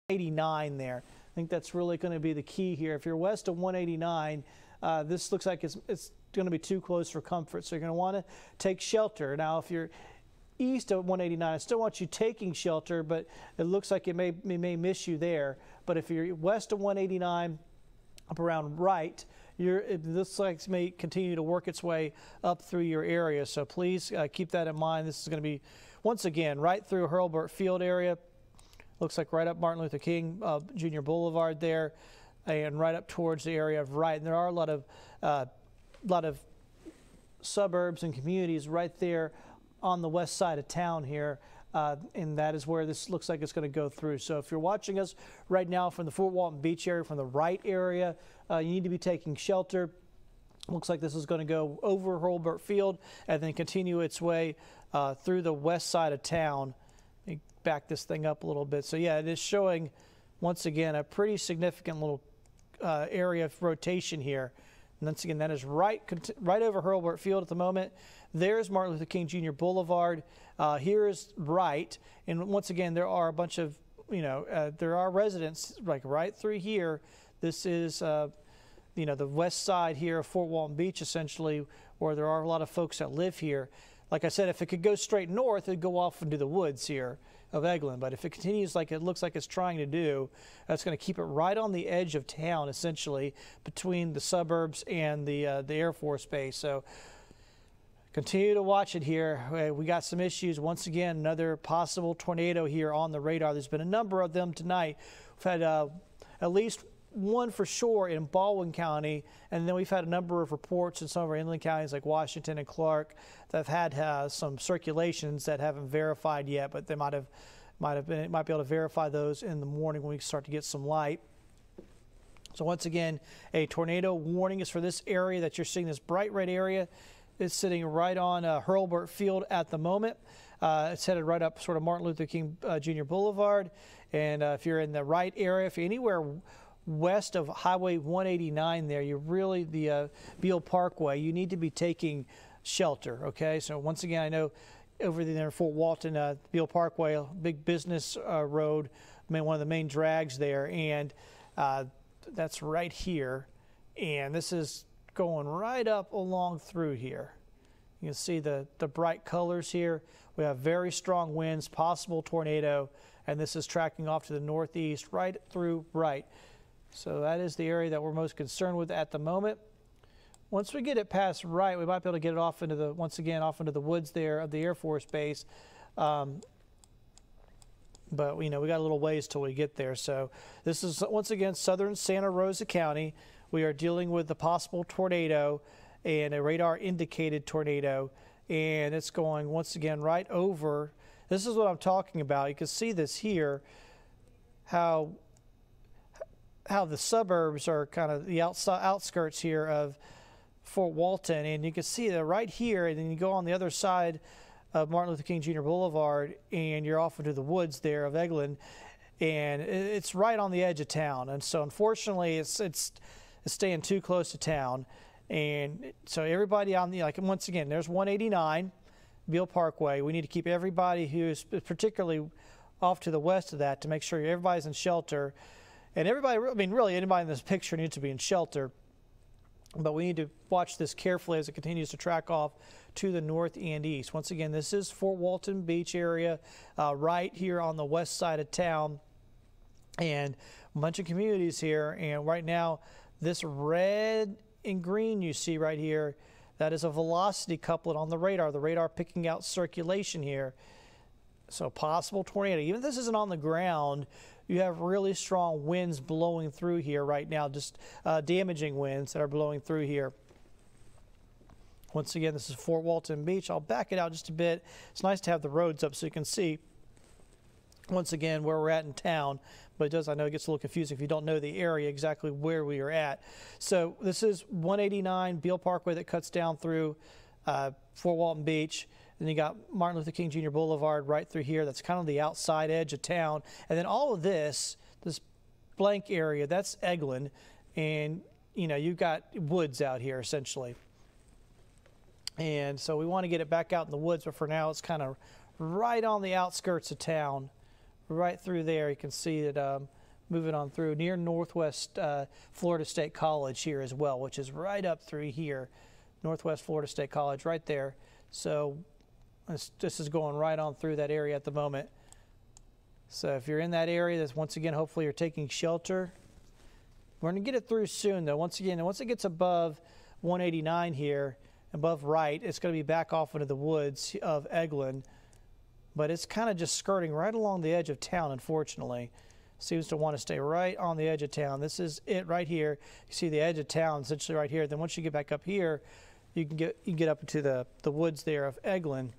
189 there. I think that's really going to be the key here. If you're west of 189, this looks like it's going to be too close for comfort. So you're going to want to take shelter. Now, if you're east of 189, I still want you taking shelter, but it looks like it may miss you there. But if you're west of 189, up around Wright, it looks like it may continue to work its way up through your area. So please keep that in mind. This is going to be, once again, right through Hurlburt Field area. Looks like right up Martin Luther King Jr. Boulevard there, and right up towards the area of Wright. And there are a lot of suburbs and communities right there on the west side of town here, and that is where this looks like it's going to go through. So if you're watching us right now from the Fort Walton Beach area, from the Wright area, you need to be taking shelter. Looks like this is going to go over Hurlburt Field and then continue its way through the west side of town. Let me back this thing up a little bit. So yeah, it is showing once again a pretty significant little area of rotation here. And once again, that is right over Hurlburt Field at the moment. There's Martin Luther King Jr. Boulevard. Here is Wright. And once again, there are a bunch of, there are residents like right through here. This is, the west side here of Fort Walton Beach, essentially, where there are a lot of folks that live here. Like I said, if it could go straight north, it'd go off into the woods here of Eglin. But if it continues like it looks like it's trying to do, that's going to keep it right on the edge of town, essentially, between the suburbs and the Air Force Base. So continue to watch it here. We got some issues. Once again, another possible tornado here on the radar. There's been a number of them tonight. We've had at least one for sure in Baldwin County, and then we've had a number of reports in some of our inland counties like Washington and Clark that have had some circulations that haven't verified yet, but they might be able to verify those in the morning when we start to get some light. So once again, a tornado warning is for this area that you're seeing. This bright red area is sitting right on Hurlburt Field at the moment. It's headed right up sort of Martin Luther King Jr. Boulevard, and if you're in the Wright area, if you're anywhere west of Highway 189 there, you're really the Beale Parkway, you need to be taking shelter, okay? So once again, I know over there in Fort Walton, Beale Parkway, a big business road, one of the main drags there, and that's right here, and this is going right up along through here. You can see the bright colors here. We have very strong winds, possible tornado, and this is tracking off to the northeast right through Wright. So that is the area that we're most concerned with at the moment. Once we get it past Wright, we might be able to get it off into the, once again, off into the woods there of the Air Force Base. But, we got a little ways till we get there. So this is, once again, southern Santa Rosa County. We are dealing with the possible tornado and a radar-indicated tornado. And it's going, once again, right over. This is what I'm talking about. You can see this here, how the suburbs are kind of the outskirts here of Fort Walton, and you can see that right here, and then you go on the other side of Martin Luther King Jr. Boulevard, and you're off into the woods there of Eglin, and it's right on the edge of town. And so unfortunately, it's staying too close to town, and so everybody on the, like, once again, there's 189 Beale Parkway. We need to keep everybody who's particularly off to the west of that to make sure everybody's in shelter. And everybody, I mean, really anybody in this picture needs to be in shelter, but we need to watch this carefully as it continues to track off to the north and east. Once again, this is Fort Walton Beach area, right here on the west side of town, and a bunch of communities here. And right now, this red and green you see right here, that is a velocity couplet on the radar picking out circulation here. So possible tornado. Even if this isn't on the ground, you have really strong winds blowing through here right now, just damaging winds that are blowing through here. Once again, this is Fort Walton Beach. I'll back it out just a bit. It's nice to have the roads up so you can see, once again, where we're at in town. But it does, I know it gets a little confusing if you don't know the area exactly where we are at. So this is 189 Beale Parkway that cuts down through Fort Walton Beach. Then you got Martin Luther King Jr. Boulevard right through here. That's kind of the outside edge of town. And then all of this blank area, that's Eglin. And, you've got woods out here, essentially. And so we want to get it back out in the woods, but for now it's kind of right on the outskirts of town, right through there. You can see that moving on through near Northwest Florida State College here as well, which is right up through here. Northwest Florida State College right there. So this is going right on through that area at the moment. So if you're in that area, that's once again, hopefully you're taking shelter. We're going to get it through soon, though. Once again, once it gets above 189 here, above Wright, it's going to be back off into the woods of Eglin. But it's kind of just skirting right along the edge of town, unfortunately. Seems to want to stay right on the edge of town. This is it right here. You see the edge of town essentially right here. Then once you get back up here, you can get up into the woods there of Eglin.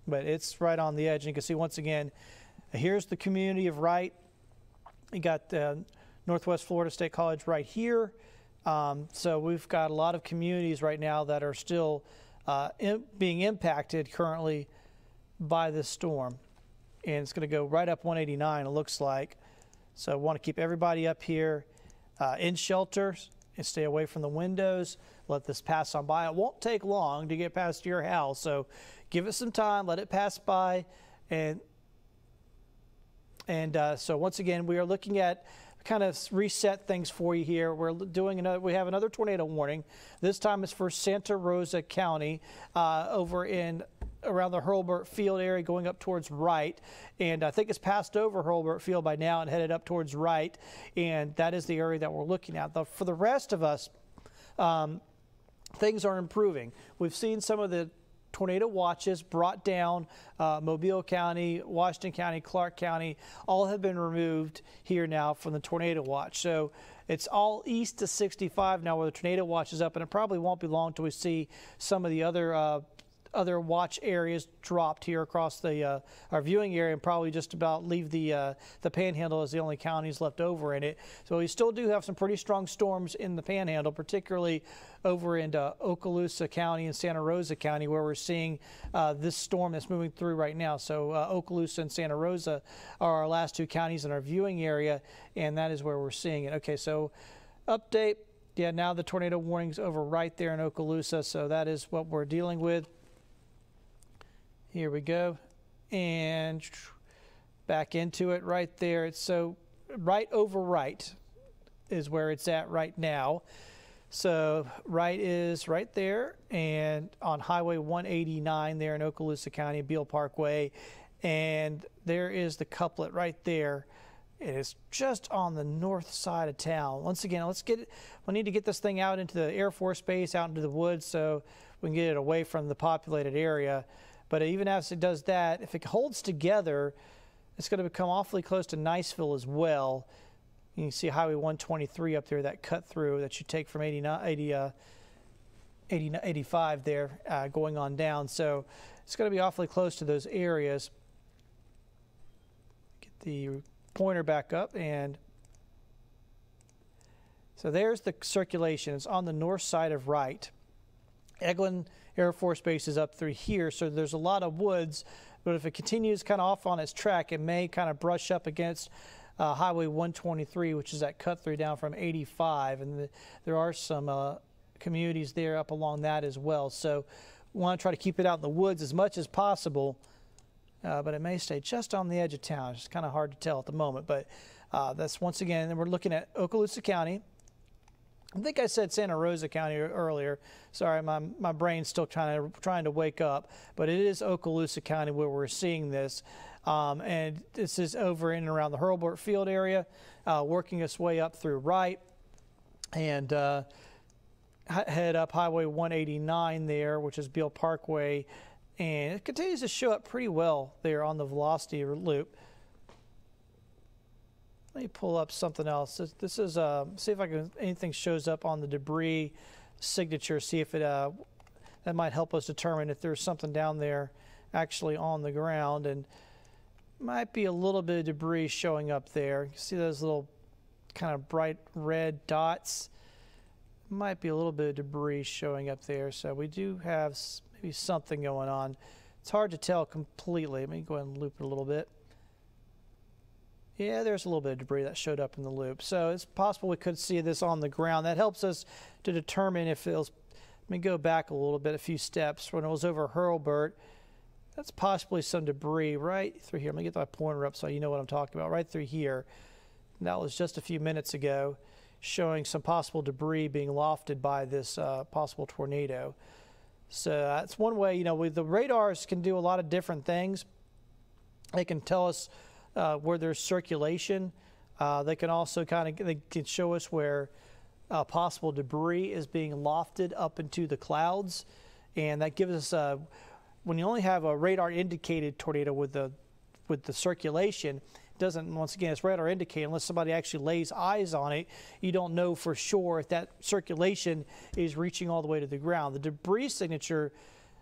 But it's right on the edge. And you can see once again, here's the community of Wright. You got Northwest Florida State College right here. So we've got a lot of communities right now that are still being impacted currently by this storm. And it's going to go right up 189, it looks like. So I want to keep everybody up here in shelters and stay away from the windows. Let this pass on by. It won't take long to get past your house, so give it some time, let it pass by. And so once again, we are looking at kind of reset things for you here. We're doing we have another tornado warning. This time it's for Santa Rosa County over in around the Hurlburt Field area going up towards Wright. And I think it's passed over Hurlburt Field by now and headed up towards Wright. And that is the area that we're looking at. For the rest of us, things are improving. We've seen some of the tornado watches brought down. Mobile County, Washington County, Clark County, all have been removed here now from the tornado watch. So it's all east of 65 now where the tornado watch is up, and it probably won't be long till we see some of the other watch areas dropped here across the our viewing area, and probably just about leave the Panhandle as the only counties left over in it. So we still do have some pretty strong storms in the Panhandle, particularly over into Okaloosa County and Santa Rosa County, where we're seeing this storm that's moving through right now. So Okaloosa and Santa Rosa are our last two counties in our viewing area, and that is where we're seeing it. Okay, so update. Yeah, now the tornado warning's over right there in Okaloosa, so that is what we're dealing with. Here we go, and back into it right there. It's so right over Wright is where it's at right now. So Wright is right there, and on Highway 189 there in Okaloosa County, Beale Parkway, and there is the couplet right there. It is just on the north side of town. Once again, we need to get this thing out into the Air Force Base, out into the woods, so we can get it away from the populated area. But even as it does that, if it holds together, it's going to become awfully close to Niceville as well. You can see Highway 123 up there, that cut through that you take from 85 there going on down. So it's going to be awfully close to those areas. Get the pointer back up, and so there's the circulation. It's on the north side of Wright. Eglin Air Force Base is up through here, so there's a lot of woods, but if it continues kind of off on its track, it may kind of brush up against Highway 123, which is that cut through down from 85, and there are some communities there up along that as well. So we want to try to keep it out in the woods as much as possible, but it may stay just on the edge of town. It's kind of hard to tell at the moment, but that's once again, we're looking at Okaloosa County. I think I said Santa Rosa County earlier. Sorry, my brain's still trying to wake up. But it is Okaloosa County where we're seeing this. And this is over in and around the Hurlburt Field area, working its way up through Wright. And head up Highway 189 there, which is Beale Parkway. And it continues to show up pretty well there on the velocity loop. Let me pull up something else. This is see if anything shows up on the debris signature. See if it that might help us determine if there's something down there actually on the ground, and might be a little bit of debris showing up there. You see those little kind of bright red dots? Might be a little bit of debris showing up there. So we do have maybe something going on. It's hard to tell completely. Let me go ahead and loop it a little bit. Yeah, there's a little bit of debris that showed up in the loop. So it's possible we could see this on the ground. That helps us to determine if it was, let me go back a little bit, a few steps. When it was over Hurlburt, that's possibly some debris right through here. Let me get my pointer up so you know what I'm talking about. Right through here. That was just a few minutes ago, showing some possible debris being lofted by this possible tornado. So that's one way, with the radars can do a lot of different things. They can tell us where there's circulation. They can also they can show us where possible debris is being lofted up into the clouds. And that gives us, when you only have a radar indicated tornado with the circulation, doesn't, once again, it's radar indicated unless somebody actually lays eyes on it. You don't know for sure if that circulation is reaching all the way to the ground. The debris signature,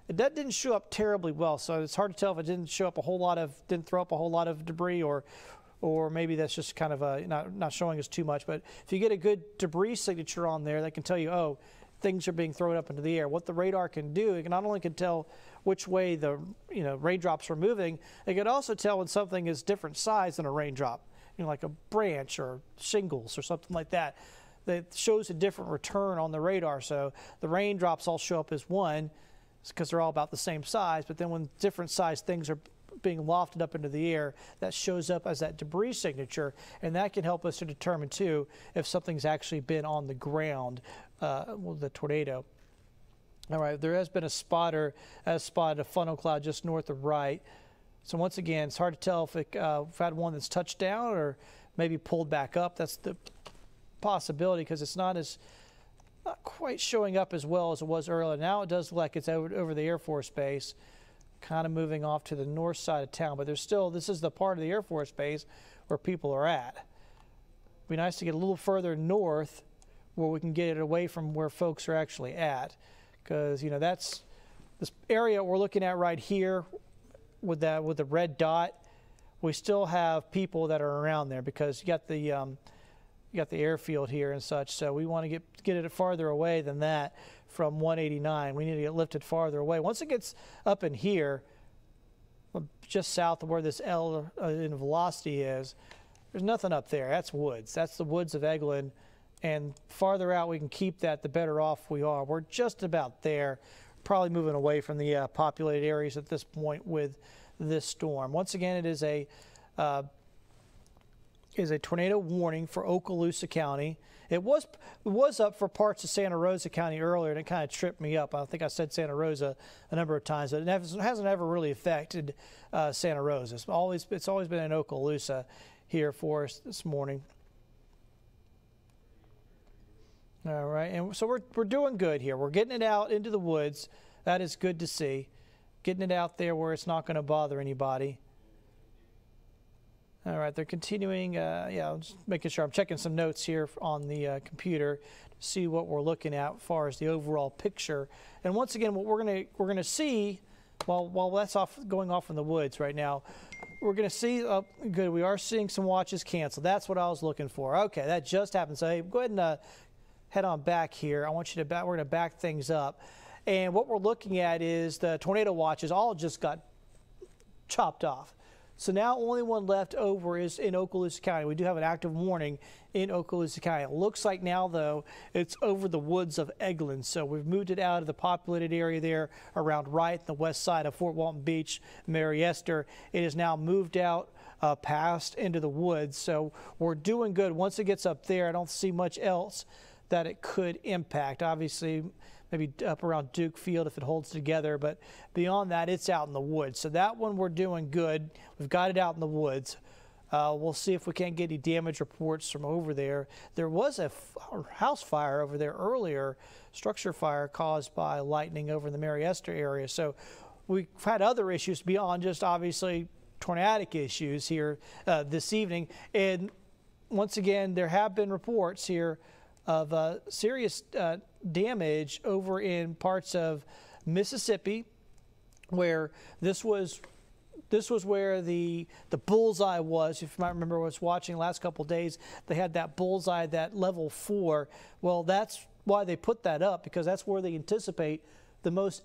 that didn't show up terribly well, so it's hard to tell if it didn't throw up a whole lot of debris, or maybe that's just kind of not showing us too much. But if you get a good debris signature on there, that can tell you, oh, things are being thrown up into the air. What the radar can do, it can not only tell which way the raindrops are moving, it can also tell when something is different size than a raindrop, like a branch or shingles or something like that. That shows a different return on the radar. So the raindrops all show up as one because they're all about the same size, but then when different size things are being lofted up into the air, that shows up as that debris signature, and that can help us to determine too if something's actually been on the ground with the tornado. All right, there has been a spotter has spotted a funnel cloud just north of Wright. So once again, it's hard to tell if we've had one that's touched down or maybe pulled back up. That's the possibility, because it's not quite showing up as well as it was earlier. Now it does look like it's over the Air Force Base, kind of moving off to the north side of town. But there's still, this is the part of the Air Force Base where people are at. It'd be nice to get a little further north where we can get it away from where folks are actually at, because that's this area we're looking at right here with the red dot. We still have people that are around there because you got the airfield here and such. So we want to get it farther away than that from 189. We need to get lifted farther away. Once it gets up in here, just south of where this L in velocity is, there's nothing up there. That's woods. That's the woods of Eglin. And farther out we can keep that, the better off we are. We're just about there, probably moving away from the populated areas at this point with this storm. Once again, it is a tornado warning for Okaloosa County. It was up for parts of Santa Rosa County earlier, and it kind of tripped me up. I think I said Santa Rosa a number of times, but it hasn't ever really affected Santa Rosa. It's always been in Okaloosa here for us this morning. All right, and so we're doing good here. We're getting it out into the woods. That is good to see. Getting it out there where it's not going to bother anybody. All right, they're continuing. I'm just making sure I'm checking some notes here on the computer to see what we're looking at as far as the overall picture. And once again, what we're gonna see while that's going off in the woods right now, we're gonna see. Good, we are seeing some watches canceled. That's what I was looking for. Okay, that just happened. So hey, go ahead and head on back here. I want you to we're gonna back things up, and what we're looking at is the tornado watches all just got chopped off. So now only one left over is in Okaloosa County. We do have an active warning in Okaloosa County. It looks like now, though, it's over the woods of Eglin. So we've moved it out of the populated area there around Wright, the west side of Fort Walton Beach, Mary Esther. It is now moved out past into the woods. So we're doing good. Once it gets up there, I don't see much else that it could impact. Obviously, maybe up around Duke Field if it holds together, but beyond that, it's out in the woods. So that one we're doing good. We've got it out in the woods. We'll see if we can't get any damage reports from over there. There was a house fire over there earlier, structure fire caused by lightning over in the Mary Esther area. So we've had other issues beyond just obviously tornadic issues here this evening. And once again, there have been reports here of serious damage over in parts of Mississippi, where this was where the bullseye was. If you might remember, I was watching the last couple of days, they had that bullseye, that level 4. Well, that's why they put that up, because that's where they anticipate the most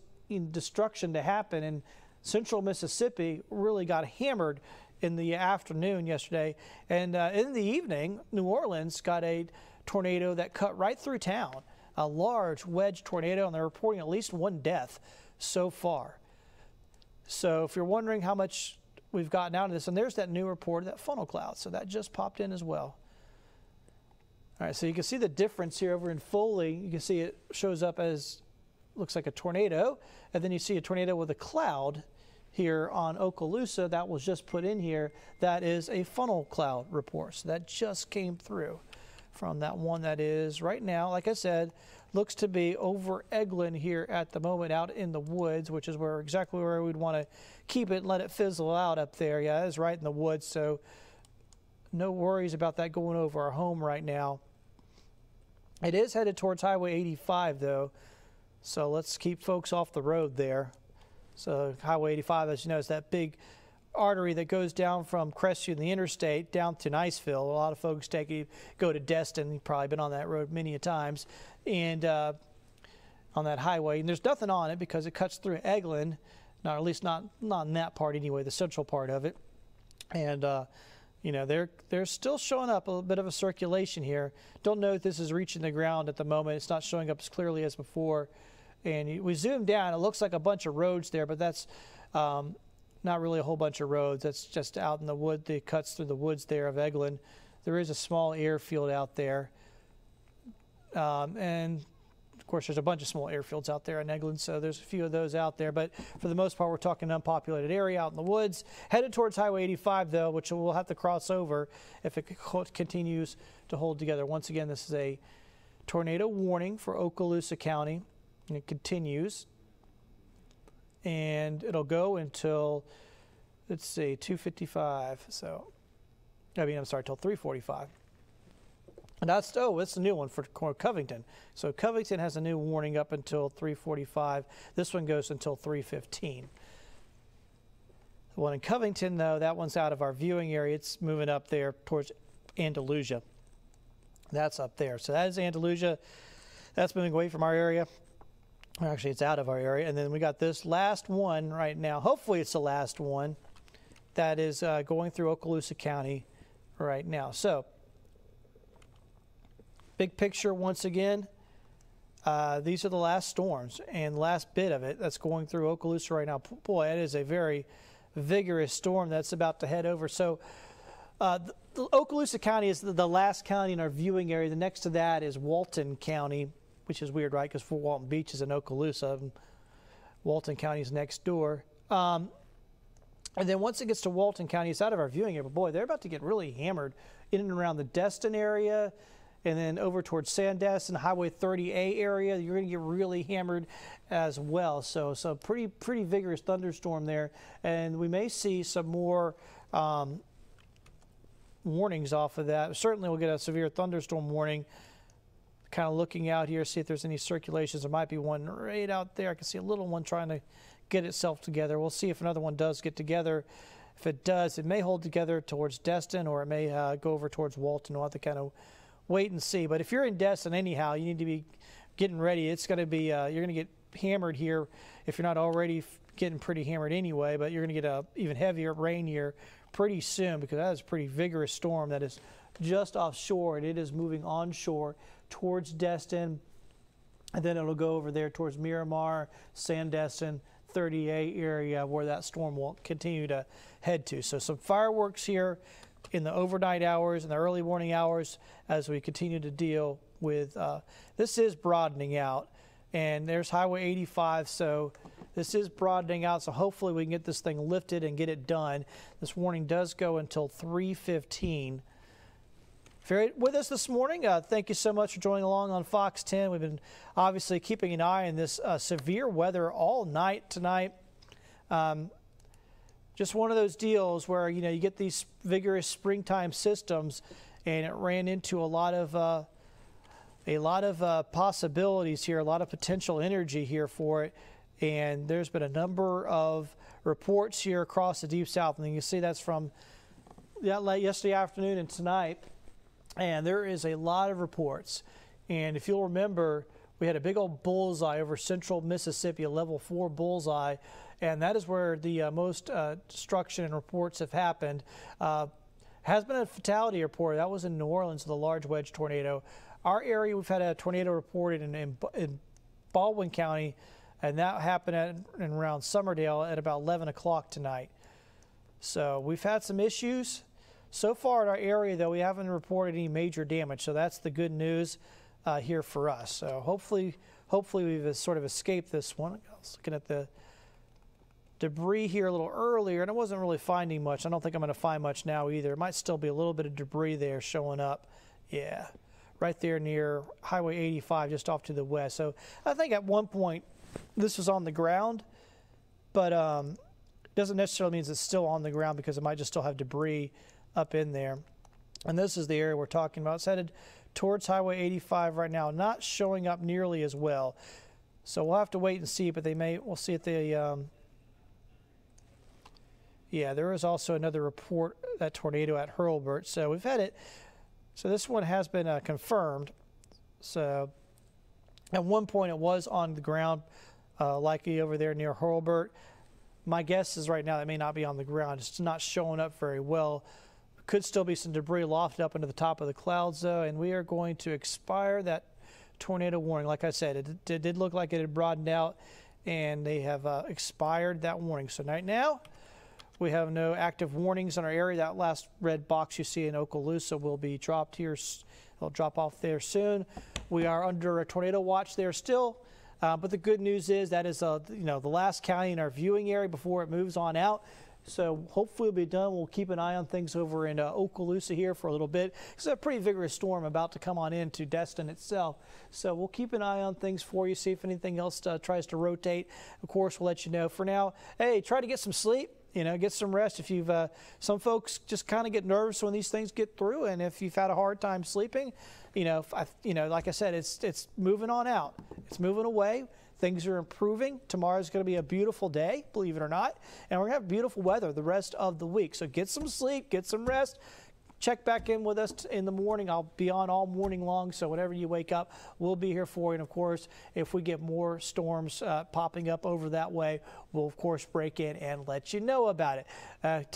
destruction to happen. And central Mississippi really got hammered in the afternoon yesterday. And in the evening, New Orleans got a tornado that cut right through town, a large wedge tornado, and they're reporting at least one death so far. So if you're wondering how much we've gotten out of this, and there's that new report of that funnel cloud, so that just popped in as well. All right, so you can see the difference here over in Foley. You can see it shows up as, looks like a tornado, and then you see a tornado with a cloud here on Okaloosa that was just put in here. That is a funnel cloud report. So that just came through from that one that is right now, like I said, looks to be over Eglin here at the moment out in the woods, which is where exactly where we'd want to keep it and let it fizzle out up there. Yeah, it's right in the woods, so no worries about that going over our home right now. It is headed towards Highway 85 though, so let's keep folks off the road there. So Highway 85, as you know, is that big artery that goes down from Crestview and the interstate down to Niceville. A lot of folks go to Destin. You've probably been on that road many a times, and on that highway. And there's nothing on it because it cuts through Eglin, or at least not in that part anyway, the central part of it. And you know, they're still showing up a little bit of a circulation here. Don't know if this is reaching the ground at the moment. It's not showing up as clearly as before. And we zoom down, it looks like a bunch of roads there, but that's not really a whole bunch of roads. That's just out in the wood that cuts through the woods there of Eglin. There is a small airfield out there. And of course, there's a bunch of small airfields out there in Eglin, so there's a few of those out there. But for the most part, we're talking unpopulated area out in the woods. Headed towards Highway 85, though, which we'll have to cross over if it continues to hold together. Once again, this is a tornado warning for Okaloosa County, and it continues. And it'll go until, let's see, 2:55. So, I'm sorry, till 3:45. And that's a new one for Covington. So Covington has a new warning up until 3:45. This one goes until 3:15. The one in Covington, though, that one's out of our viewing area. It's moving up there towards Andalusia. That's up there. So that is Andalusia. That's moving away from our area. Actually, it's out of our area. And then we got this last one right now. Hopefully it's the last one that is going through Okaloosa County right now. So big picture once again. These are the last storms and last bit of it that's going through Okaloosa right now. Boy, it is a very vigorous storm that's about to head over. So the Okaloosa County is the last county in our viewing area. The next to that is Walton County, which is weird, right? Because Fort Walton Beach is in Okaloosa, and Walton County is next door. And then once it gets to Walton County, it's out of our viewing area. But boy, they're about to get really hammered in and around the Destin area, and then over towards Sandestin, Highway 30A area. You're going to get really hammered as well. So pretty vigorous thunderstorm there, and we may see some more warnings off of that. Certainly, we'll get a severe thunderstorm warning. Kind of looking out here, see if there's any circulations. There might be one right out there. I can see a little one trying to get itself together. We'll see if another one does get together. If it does, it may hold together towards Destin, or it may go over towards Walton. We'll have to kind of wait and see. But if you're in Destin anyhow, you need to be getting ready. It's going to be, you're going to get hammered here if you're not already getting pretty hammered anyway, but you're going to get a even heavier rain here pretty soon, because that is a pretty vigorous storm that is just offshore, and it is moving onshore towards Destin, and then it'll go over there towards Miramar, Sandestin, 30A area, where that storm will continue to head to. So some fireworks here in the overnight hours and the early morning hours as we continue to deal with this is broadening out, and there's Highway 85, so this is broadening out, so hopefully we can get this thing lifted and get it done. This warning does go until 3:15. If you're with us this morning, thank you so much for joining along on Fox 10. We've been obviously keeping an eye on this severe weather all night tonight. Just one of those deals where, you know, you get these vigorous springtime systems, and it ran into a lot of possibilities here, a lot of potential energy here for it. And there's been a number of reports here across the Deep South, and you can see that's from yesterday afternoon and tonight. And there is a lot of reports. And if you'll remember, we had a big old bullseye over central Mississippi, a level 4 bullseye. And that is where the most destruction and reports have happened. Has been a fatality report. That was in New Orleans, the large wedge tornado. Our area, we've had a tornado reported in Baldwin County, and that happened around Summerdale at about 11 o'clock tonight. So we've had some issues. So far in our area, though, we haven't reported any major damage, so that's the good news here for us. So hopefully we've sort of escaped this one. I was looking at the debris here a little earlier, and I wasn't really finding much. I don't think I'm going to find much now either. It might still be a little bit of debris there showing up. Yeah, right there near Highway 85, just off to the west. So I think at one point this was on the ground, but doesn't necessarily mean it's still on the ground, because it might just still have debris up in there. And this is the area we're talking about. It's headed towards Highway 85 right now, not showing up nearly as well. So we'll have to wait and see, but we'll see if they, yeah, there is also another report, that tornado at Hurlburt. So we've had it. So this one has been confirmed. So at one point it was on the ground, likely over there near Hurlburt. My guess is right now it may not be on the ground. It's not showing up very well. Could still be some debris lofted up into the top of the clouds, though, and we are going to expire that tornado warning. Like I said, it did look like it had broadened out, and they have expired that warning. So right now, we have no active warnings in our area. That last red box you see in Okaloosa will be dropped here. It'll drop off there soon. We are under a tornado watch there still, but the good news is that is the last county in our viewing area before it moves on out. So hopefully we'll be done. We'll keep an eye on things over in Okaloosa here for a little bit. It's a pretty vigorous storm about to come on into Destin itself. So we'll keep an eye on things for you, see if anything else tries to rotate. Of course, we'll let you know. For now, hey, try to get some sleep. Get some rest. If you've, some folks just kind of get nervous when these things get through, and if you've had a hard time sleeping, like I said, it's moving on out. It's moving away. Things are improving. Tomorrow's going to be a beautiful day, believe it or not, and we're going to have beautiful weather the rest of the week. So get some sleep, get some rest. Check back in with us in the morning. I'll be on all morning long, so whenever you wake up, we'll be here for you. And, of course, if we get more storms popping up over that way, we'll, of course, break in and let you know about it.